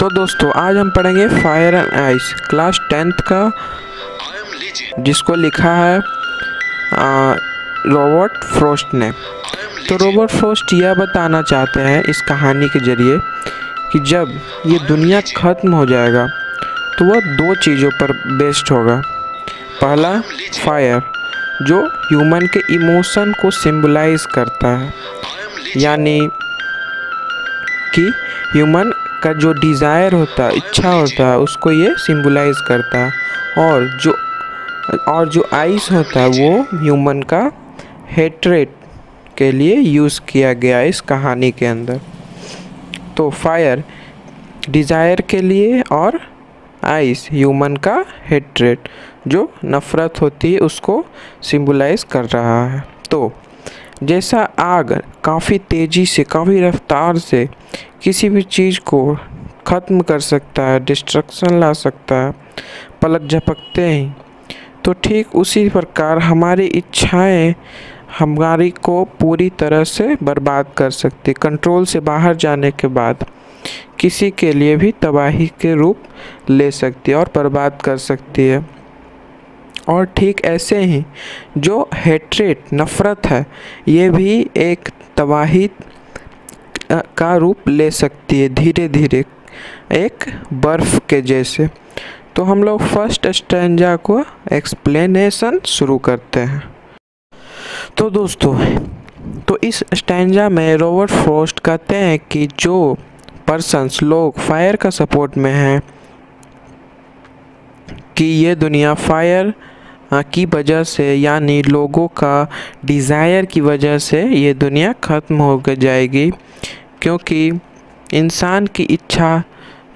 तो दोस्तों आज हम पढ़ेंगे fire and ice class 10th का, जिसको लिखा है रॉबर्ट फ्रॉस्ट ने। तो रॉबर्ट फ्रॉस्ट यह बताना चाहते हैं इस कहानी के ज़रिए कि जब ये दुनिया ख़त्म हो जाएगा तो वह दो चीज़ों पर बेस्ड होगा। पहला फायर, जो ह्यूमन के इमोशन को सिंबलाइज करता है, यानी कि ह्यूमन का जो डिज़ायर होता है, इच्छा होता है, उसको ये सिंबलाइज करता है। और जो आइस होता है वो ह्यूमन का हेट्रेड के लिए यूज़ किया गया इस कहानी के अंदर। तो फायर डिज़ायर के लिए और आइस ह्यूमन का हेट्रेड, जो नफ़रत होती है, उसको सिंबलाइज कर रहा है। तो जैसा आग काफ़ी तेज़ी से, काफ़ी रफ्तार से किसी भी चीज़ को ख़त्म कर सकता है, डिस्ट्रक्शन ला सकता है पलक झपकते ही, तो ठीक उसी प्रकार हमारी इच्छाएं हमारी को पूरी तरह से बर्बाद कर सकती, कंट्रोल से बाहर जाने के बाद किसी के लिए भी तबाही के रूप ले सकती है और बर्बाद कर सकती है। और ठीक ऐसे ही जो हेट्रेड, नफ़रत है, ये भी एक तबाही का रूप ले सकती है धीरे धीरे, एक बर्फ़ के जैसे। तो हम लोग फर्स्ट स्टैंजा को एक्सप्लेनेशन शुरू करते हैं। तो दोस्तों, तो इस स्टैंजा में रॉबर्ट फ्रॉस्ट कहते हैं कि जो पर्सन्स, लोग फायर का सपोर्ट में हैं कि ये दुनिया फायर की वजह से, यानी लोगों का डिज़ायर की वजह से ये दुनिया ख़त्म हो जाएगी, क्योंकि इंसान की इच्छा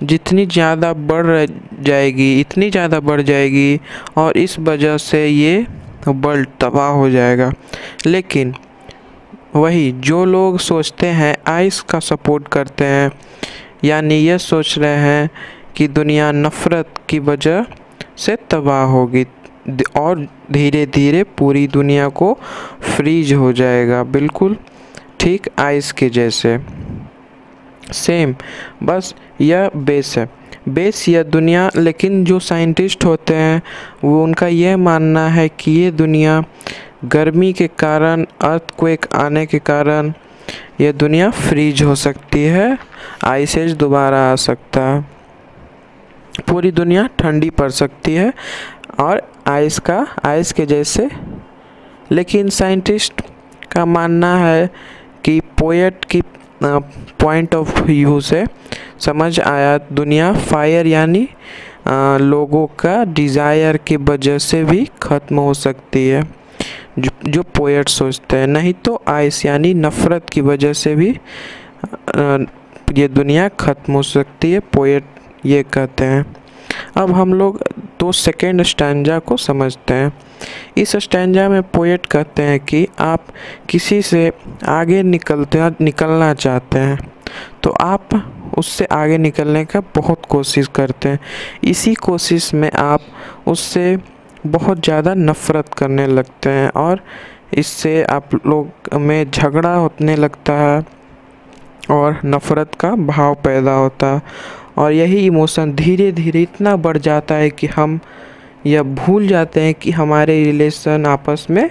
जितनी ज़्यादा बढ़ जाएगी, इतनी ज़्यादा बढ़ जाएगी, और इस वजह से ये वर्ल्ड तबाह हो जाएगा। लेकिन वही जो लोग सोचते हैं, आइस का सपोर्ट करते हैं, यानी ये सोच रहे हैं कि दुनिया नफ़रत की वजह से तबाह होगी और धीरे धीरे पूरी दुनिया को फ्रीज हो जाएगा, बिल्कुल ठीक आइस के जैसे सेम। बस यह बेस है, बेस यह दुनिया। लेकिन जो साइंटिस्ट होते हैं वो, उनका यह मानना है कि ये दुनिया गर्मी के कारण, अर्थक्वेक आने के कारण यह दुनिया फ्रीज हो सकती है, आइस एज दोबारा आ सकता है, पूरी दुनिया ठंडी पड़ सकती है और आइस के जैसे। लेकिन साइंटिस्ट का मानना है कि पोएट की पॉइंट ऑफ व्यू से समझ आया, दुनिया फायर यानी लोगों का डिज़ायर की वजह से भी ख़त्म हो सकती है, जो पोएट सोचते हैं। नहीं तो आइस यानी नफ़रत की वजह से भी ये दुनिया ख़त्म हो सकती है, पोएट ये कहते हैं। अब हम लोग तो सेकेंड स्टैंजा को समझते हैं। इस स्टैंजा में पोएट कहते हैं कि आप किसी से आगे निकलना चाहते हैं तो आप उससे आगे निकलने का बहुत कोशिश करते हैं। इसी कोशिश में आप उससे बहुत ज़्यादा नफ़रत करने लगते हैं और इससे आप लोग में झगड़ा होने लगता है और नफ़रत का भाव पैदा होता है। और यही इमोशन धीरे धीरे इतना बढ़ जाता है कि हम यह भूल जाते हैं कि हमारे रिलेशन आपस में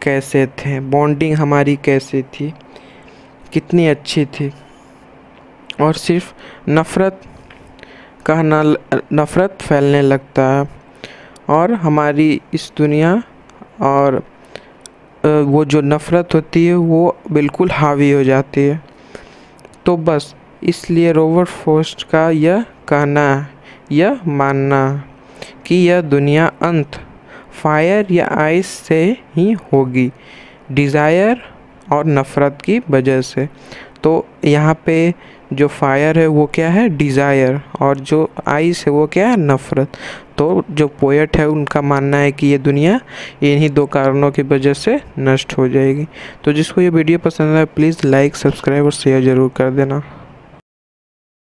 कैसे थे, बॉन्डिंग हमारी कैसी थी, कितनी अच्छी थी, और सिर्फ नफ़रत फैलने लगता है और हमारी इस दुनिया और वो जो नफ़रत होती है वो बिल्कुल हावी हो जाती है। तो बस इसलिए रॉबर्ट फ्रॉस्ट का यह कहना, यह मानना कि यह दुनिया अंत फायर या आइस से ही होगी, डिज़ायर और नफ़रत की वजह से। तो यहाँ पे जो फायर है वो क्या है, डिज़ायर, और जो आइस है वो क्या है, नफ़रत। तो जो पोएट है उनका मानना है कि ये दुनिया इन्हीं दो कारणों की वजह से नष्ट हो जाएगी। तो जिसको ये वीडियो पसंद आए प्लीज़ लाइक, सब्सक्राइब और शेयर ज़रूर कर देना।